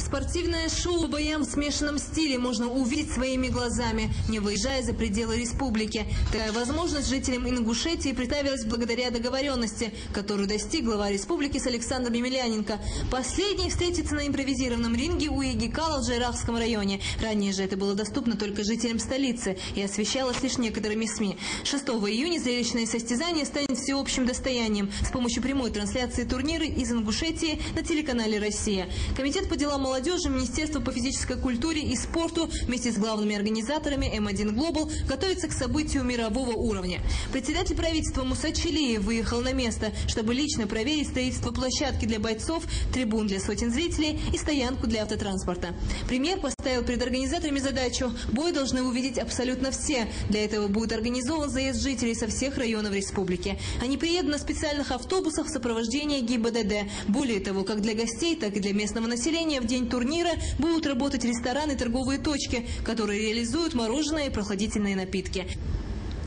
Спортивное шоу боям в смешанном стиле можно увидеть своими глазами, не выезжая за пределы республики. Такая возможность жителям Ингушетии представилась благодаря договоренности, которую достиг глава республики с Александром Емельяненко. Последний встретится на импровизированном ринге у Егикала в Джайрахском районе. Ранее же это было доступно только жителям столицы и освещалось лишь некоторыми СМИ. 6 июня зрелищное состязание станет всеобщим достоянием с помощью прямой трансляции турнира из Ингушетии на телеканале «Россия». Комитет по делам молодежи, Министерство по физической культуре и спорту вместе с главными организаторами М1 Global готовится к событию мирового уровня. Председатель правительства Муса Чилиев выехал на место, чтобы лично проверить строительство площадки для бойцов, трибун для сотен зрителей и стоянку для автотранспорта. Премьер поставил перед организаторами задачу: бой должны увидеть абсолютно все. Для этого будет организован заезд жителей со всех районов республики. Они приедут на специальных автобусах в сопровождении ГИБДД. Более того, как для гостей, так и для местного населения в день турнира будут работать рестораны и торговые точки, которые реализуют мороженое и прохладительные напитки.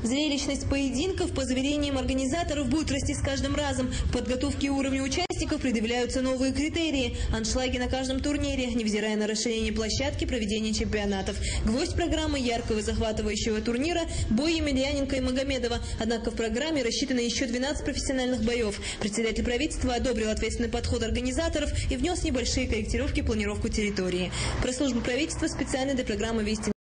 Зрелищность поединков, по заверениям организаторов, будет расти с каждым разом. В подготовке и уровне участников предъявляются новые критерии. Аншлаги на каждом турнире, невзирая на расширение площадки проведения чемпионатов. Гвоздь программы яркого и захватывающего турнира – бой Емельяненко и Магомедова. Однако в программе рассчитано еще 12 профессиональных боев. Председатель правительства одобрил ответственный подход организаторов и внес небольшие корректировки в планировку территории. Пресс-служба правительства специально для программы «Вести»